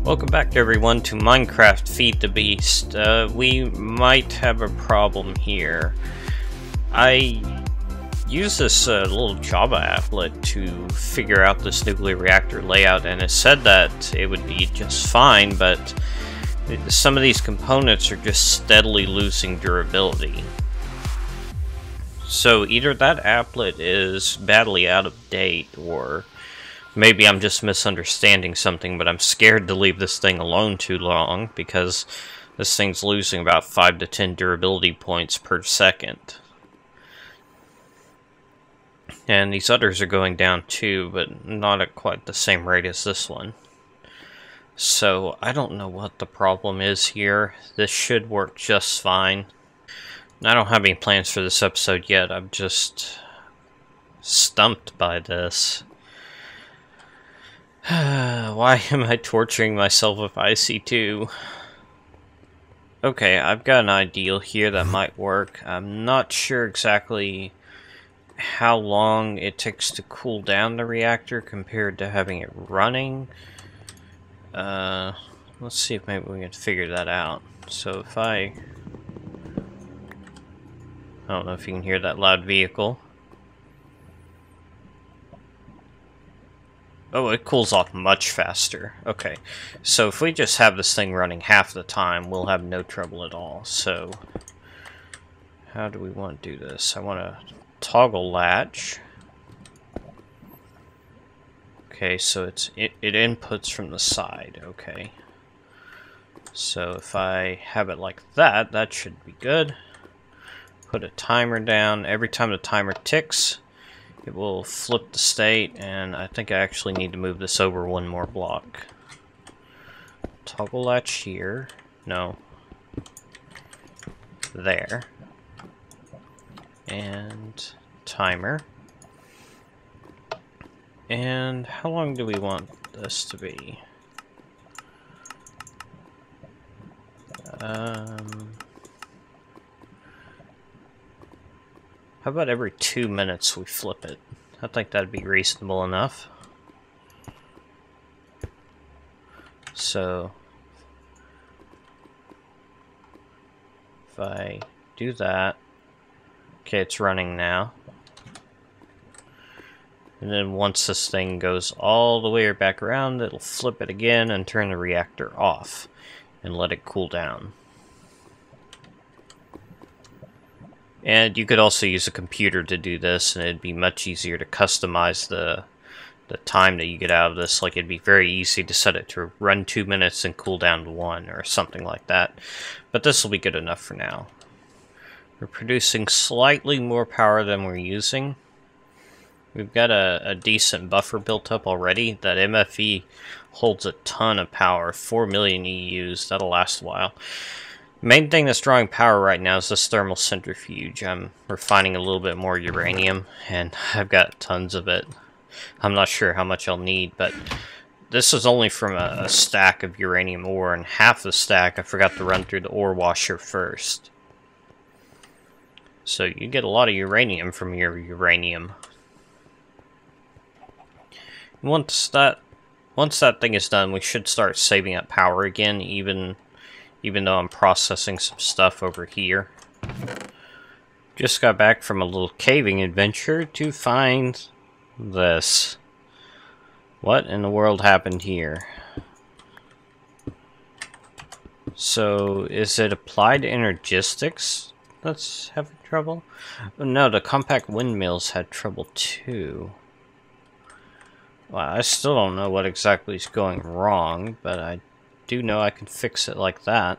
Welcome back everyone to Minecraft Feed the Beast. We might have a problem here. I used this little Java applet to figure out this nuclear reactor layout, and it said that it would be just fine, but some of these components are just steadily losing durability. So either that applet is badly out of date, or maybe I'm just misunderstanding something, but I'm scared to leave this thing alone too long because this thing's losing about 5 to 10 durability points per second. And these others are going down too, but not at quite the same rate as this one. So I don't know what the problem is here. This should work just fine. And I don't have any plans for this episode yet. I'm just stumped by this. Why am I torturing myself with IC2? Okay, I've got an ideal here that might work. I'm not sure exactly how long it takes to cool down the reactor compared to having it running. Let's see if maybe we can figure that out. So if I don't know if you can hear that loud vehicle. Oh, it cools off much faster. Okay, so if we just have this thing running half the time, we'll have no trouble at all. So, how do we want to do this? I want to toggle latch. Okay, so it inputs from the side. Okay. So if I have it like that, that should be good. Put a timer down. Every time the timer ticks, it will flip the state, and I think I actually need to move this over one more block. Toggle latch here. No. There. And timer. And how long do we want this to be? How about every 2 minutes we flip it? I think that'd be reasonable enough. So, if I do that, okay, it's running now. And then once this thing goes all the way back around, it'll flip it again and turn the reactor off and let it cool down. And you could also use a computer to do this, and it'd be much easier to customize the time that you get out of this. Like, it'd be very easy to set it to run 2 minutes and cool down to 1 or something like that. But this will be good enough for now. We're producing slightly more power than we're using. We've got a decent buffer built up already. That MFE holds a ton of power, 4 million EUs. That'll last a while. Main thing that's drawing power right now is this thermal centrifuge. I'm refining a little bit more uranium, and I've got tons of it. I'm not sure how much I'll need, but this is only from a stack of uranium ore, and half the stack I forgot to run through the ore washer first. So you get a lot of uranium from your uranium. Once that thing is done, we should start saving up power again, even though I'm processing some stuff over here. Just got back from a little caving adventure to find this. What in the world happened here? So, is it applied energistics that's having trouble? No, the compact windmills had trouble too. Well, I still don't know what exactly is going wrong, but I do know I can fix it like that.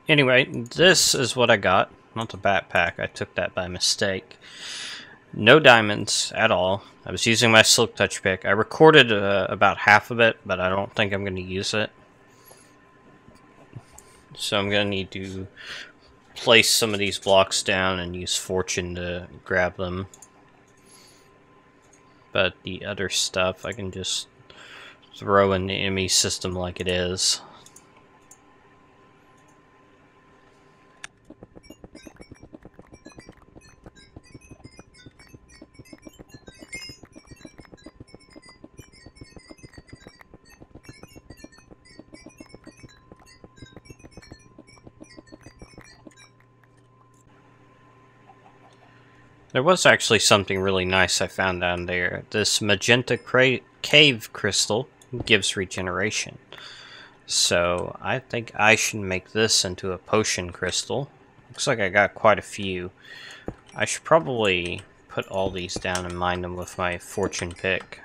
Anyway, this is what I got. Not the backpack, I took that by mistake. No diamonds at all. I was using my silk touch pick. I recorded about half of it, but I don't think I'm going to use it. So I'm going to need to place some of these blocks down and use fortune to grab them. But the other stuff I can just throw in the ME system like it is. There was actually something really nice I found down there. This magenta cave crystal gives regeneration. So I think I should make this into a potion crystal. Looks like I got quite a few. I should probably put all these down and mine them with my fortune pick.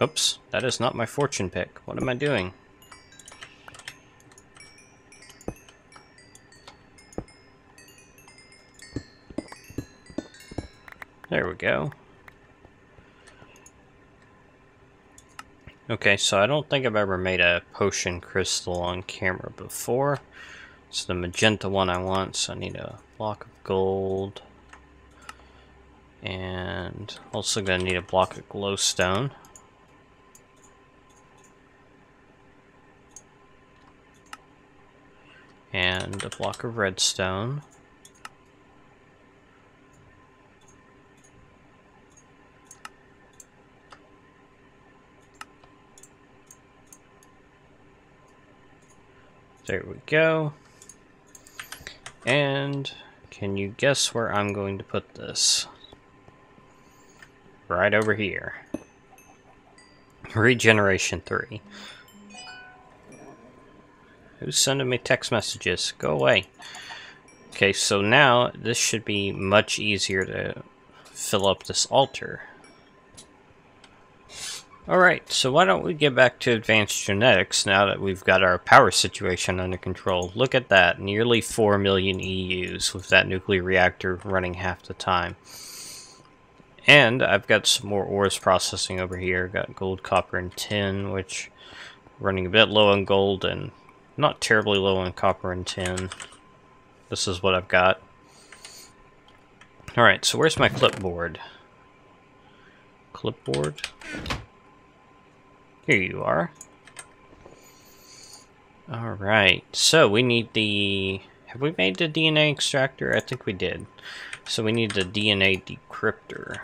Oops, that is not my fortune pick. What am I doing? There we go. Okay, so I don't think I've ever made a potion crystal on camera before. It's the magenta one I want, so I need a block of gold. And also gonna need a block of glowstone. And a block of redstone. There we go. And can you guess where I'm going to put this? Right over here. Regeneration 3. Who's sending me text messages? Go away. Okay, so now this should be much easier to fill up this altar. Alright, so why don't we get back to advanced genetics now that we've got our power situation under control. Look at that, nearly 4 million EUs with that nuclear reactor running half the time. And I've got some more ores processing over here. Got gold, copper, and tin, which running a bit low on gold and not terribly low on copper and tin. This is what I've got. Alright, so where's my clipboard? Clipboard? Here you are. Alright, so we need the... Have we made the DNA extractor? I think we did. So we need the DNA decryptor.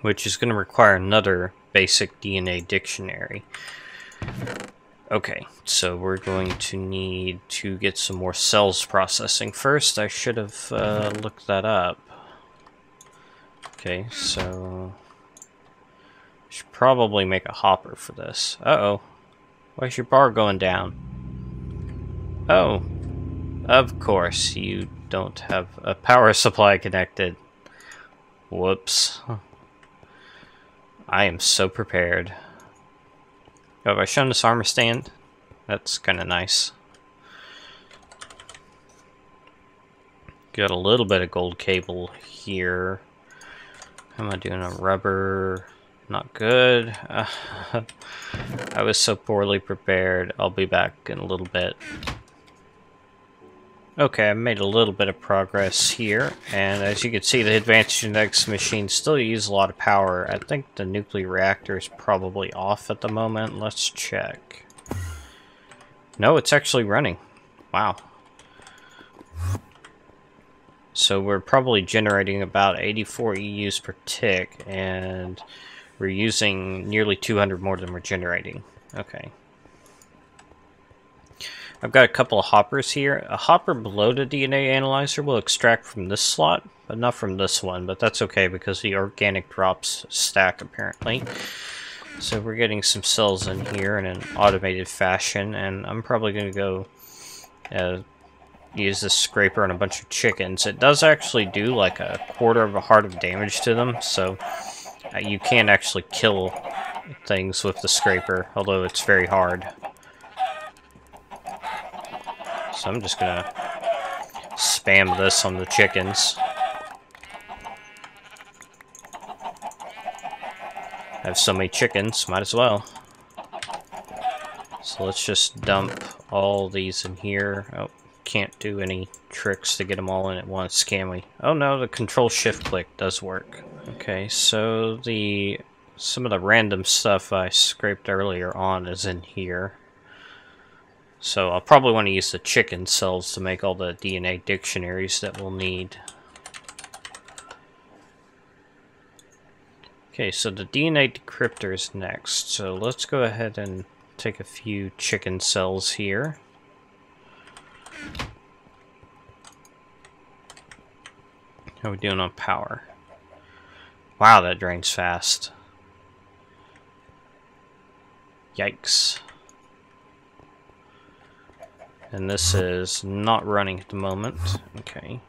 Which is going to require another basic DNA dictionary. Okay, so we're going to need to get some more cells processing. First, I should have looked that up. Okay, so I should probably make a hopper for this. Uh-oh. Why is your bar going down? Oh, of course, you don't have a power supply connected. Whoops. I am so prepared. Oh, have I shown this armor stand? That's kind of nice. Got a little bit of gold cable here. How am I doing on rubber? Not good. I was so poorly prepared. I'll be back in a little bit. Okay, I made a little bit of progress here, and as you can see, the advanced genetics machine still uses a lot of power. I think the nuclear reactor is probably off at the moment. Let's check. No, it's actually running. Wow. So we're probably generating about 84 EUs per tick, and we're using nearly 200 more than we're generating. Okay. I've got a couple of hoppers here. A hopper below the DNA analyzer will extract from this slot, but not from this one, but that's okay because the organic drops stack apparently. So we're getting some cells in here in an automated fashion, and I'm probably going to go use this scraper on a bunch of chickens. It does actually do like a quarter of a heart of damage to them, so you can actually kill things with the scraper, although it's very hard. So I'm just gonna spam this on the chickens. I have so many chickens, might as well. So let's just dump all these in here. Oh, can't do any tricks to get them all in at once, can we? Oh no, the control shift click does work. Okay, so some of the random stuff I scraped earlier on is in here. So I'll probably want to use the chicken cells to make all the DNA dictionaries that we'll need. Okay, so the DNA decryptor is next. So let's go ahead and take a few chicken cells here. How are we doing on power? Wow, that drains fast. Yikes. And this is not running at the moment. Okay.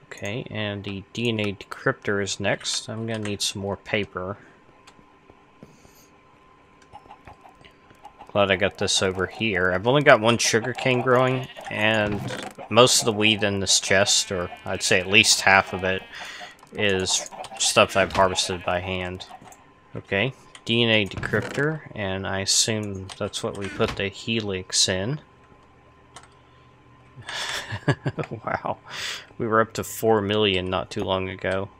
Okay, and the DNA decryptor is next. I'm gonna need some more paper. Glad I got this over here. I've only got one sugarcane growing, and most of the weed in this chest, or I'd say at least half of it, is stuff I've harvested by hand. Okay, DNA decryptor, and I assume that's what we put the helix in. Wow, we were up to 4 million not too long ago.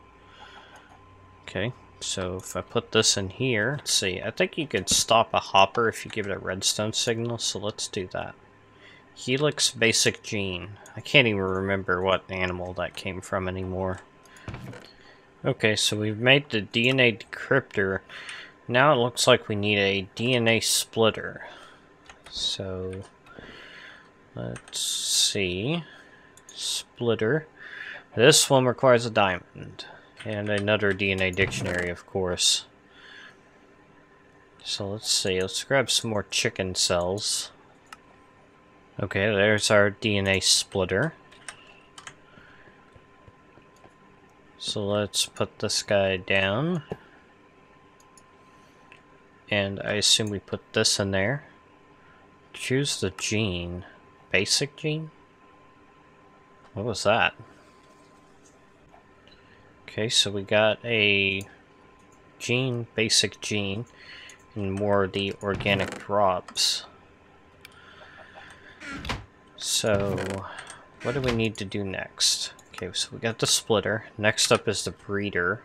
Okay, so if I put this in here, let's see, I think you could stop a hopper if you give it a redstone signal, so let's do that. Helix basic gene. I can't even remember what animal that came from anymore. Okay, so we've made the DNA decryptor. Now it looks like we need a DNA splitter. So let's see. Splitter. This one requires a diamond. And another DNA dictionary, of course. So let's see. Let's grab some more chicken cells. Okay, there's our DNA splitter. So let's put this guy down. And I assume we put this in there. Choose the gene. Basic gene? What was that? Okay, so we got a gene, basic gene, and more of the organic drops. So, what do we need to do next? Okay, so we got the splitter. Next up is the breeder,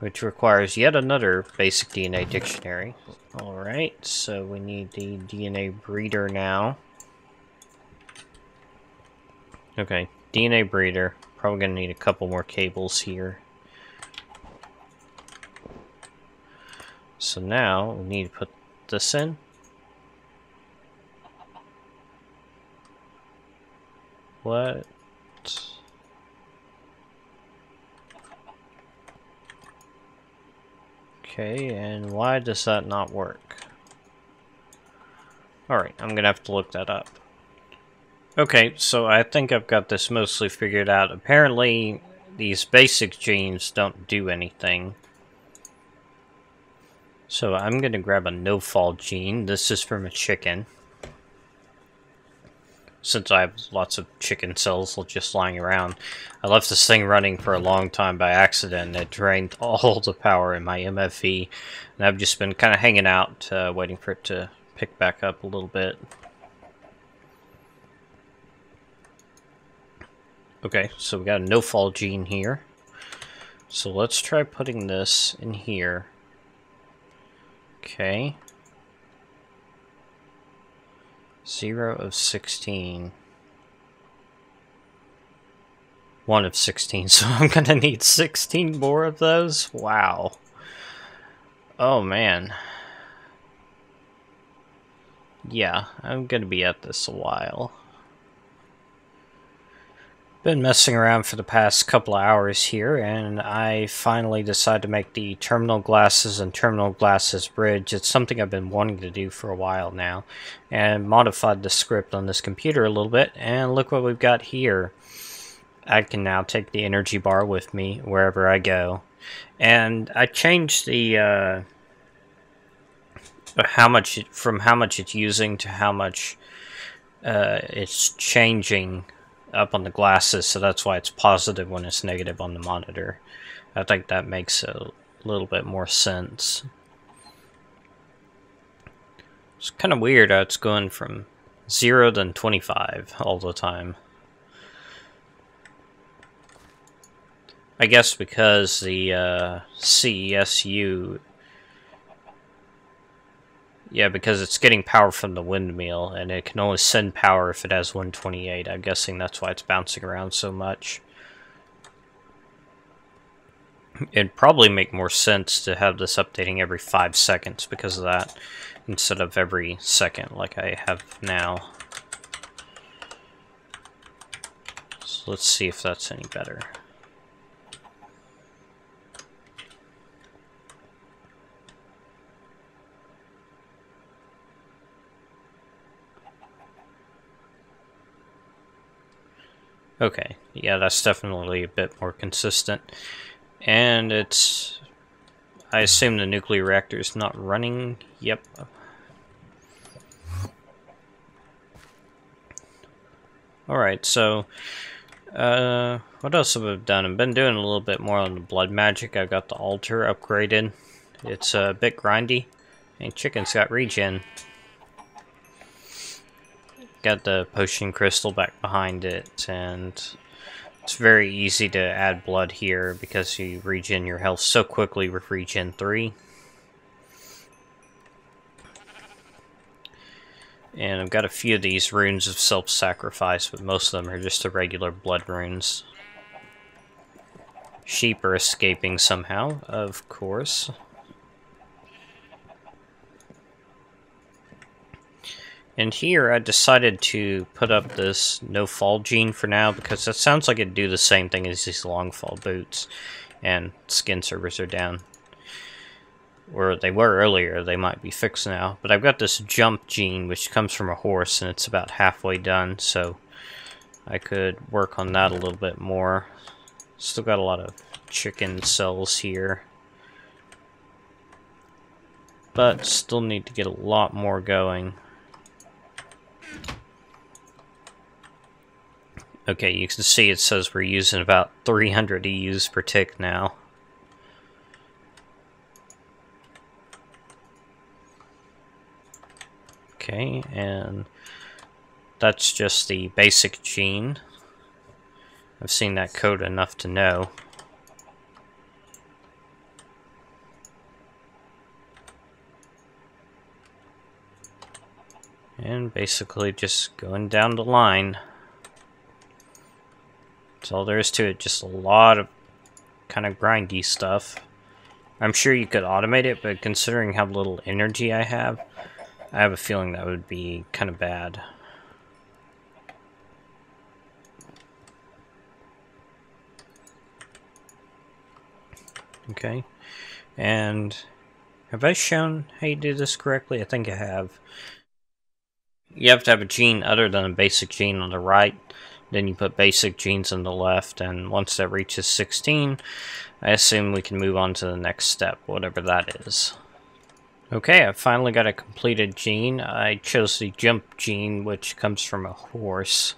which requires yet another basic DNA dictionary. Alright, so we need the DNA breeder now. Okay, DNA breeder. Probably gonna need a couple more cables here. So now we need to put this in. What? Okay, and why does that not work? Alright, I'm gonna have to look that up. Okay, so I think I've got this mostly figured out. Apparently, these basic genes don't do anything. So I'm gonna grab a no-fall gene. This is from a chicken. Since I have lots of chicken cells just lying around. I left this thing running for a long time by accident, and it drained all the power in my MFE. And I've just been kind of hanging out, waiting for it to pick back up a little bit. Okay, so we got a no-fall gene here. So let's try putting this in here. Okay. 0 of 16. 1 of 16, so I'm gonna need 16 more of those? Wow. Oh man. Yeah, I'm gonna be at this a while. Been messing around for the past couple of hours here, and I finally decided to make the terminal glasses and terminal glasses bridge. It's something I've been wanting to do for a while now, and modified the script on this computer a little bit, and look what we've got here. I can now take the energy bar with me wherever I go, and I changed the how much it's using to how much it's changing up on the glasses, so that's why it's positive when it's negative on the monitor. I think that makes a little bit more sense. It's kind of weird how it's going from 0 to 25 all the time. I guess because the CESU... Yeah, because it's getting power from the windmill, and it can only send power if it has 128. I'm guessing that's why it's bouncing around so much. It'd probably make more sense to have this updating every 5 seconds because of that, instead of every second like I have now. So let's see if that's any better. Okay, yeah, that's definitely a bit more consistent. And it's... I assume the nuclear reactor is not running. Yep. Alright, so... what else have I done? I've been doing a little bit more on the blood magic. I've got the altar upgraded. It's a bit grindy. And chicken's got regen. Got the potion crystal back behind it, and it's very easy to add blood here because you regen your health so quickly with regen 3. And I've got a few of these runes of self-sacrifice, but most of them are just the regular blood runes. Sheep are escaping somehow, of course. And here I decided to put up this no fall gene for now because that sounds like it'd do the same thing as these long fall boots. And skin servers are down. Or they were earlier, they might be fixed now. But I've got this jump gene which comes from a horse and it's about halfway done, so I could work on that a little bit more. Still got a lot of chicken cells here. But still need to get a lot more going. Okay, you can see it says we're using about 300 EUs per tick now. Okay, and that's just the basic gene. I've seen that code enough to know. And basically just going down the line. That's all there is to it, just a lot of kind of grindy stuff. I'm sure you could automate it, but considering how little energy I have a feeling that would be kind of bad. Okay, and have I shown how you do this correctly? I think I have. You have to have a gene other than a basic gene on the right. Then you put basic genes on the left, and once that reaches 16, I assume we can move on to the next step, whatever that is. Okay, I finally got a completed gene. I chose the jump gene, which comes from a horse.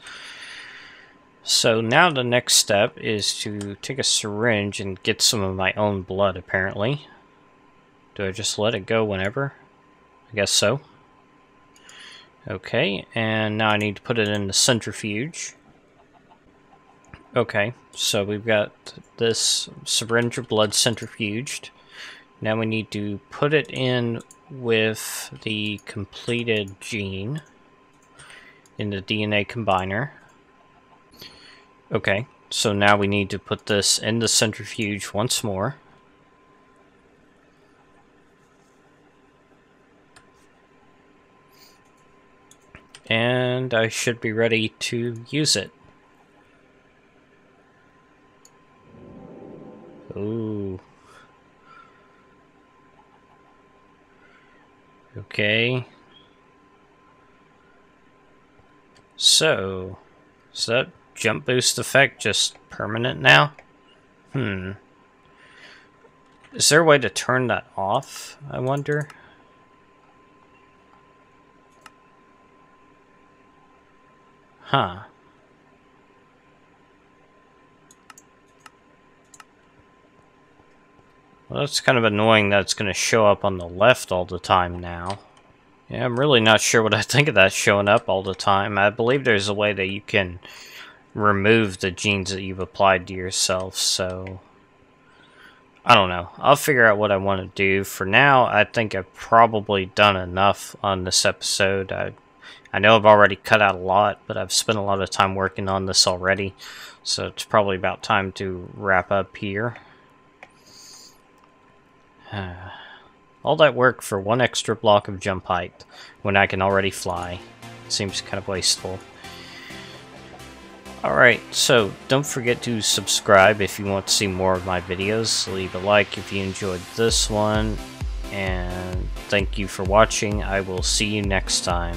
So now the next step is to take a syringe and get some of my own blood, apparently. Do I just let it go whenever? I guess so. Okay, and now I need to put it in the centrifuge. Okay, so we've got this syringe of blood centrifuged. Now we need to put it in with the completed gene in the DNA combiner. Okay, so now we need to put this in the centrifuge once more. And I should be ready to use it. Ooh. Okay. So, is that jump boost effect just permanent now? Is there a way to turn that off, I wonder? Huh. Well, that's kind of annoying that it's going to show up on the left all the time now. Yeah, I'm really not sure what I think of that showing up all the time. I believe there's a way that you can remove the genes that you've applied to yourself, so... I don't know. I'll figure out what I want to do. For now, I think I've probably done enough on this episode. I know I've already cut out a lot, but I've spent a lot of time working on this already, so it's probably about time to wrap up here. All that work for one extra block of jump height when I can already fly. Seems kind of wasteful. Alright, so don't forget to subscribe if you want to see more of my videos. Leave a like if you enjoyed this one. And thank you for watching. I will see you next time.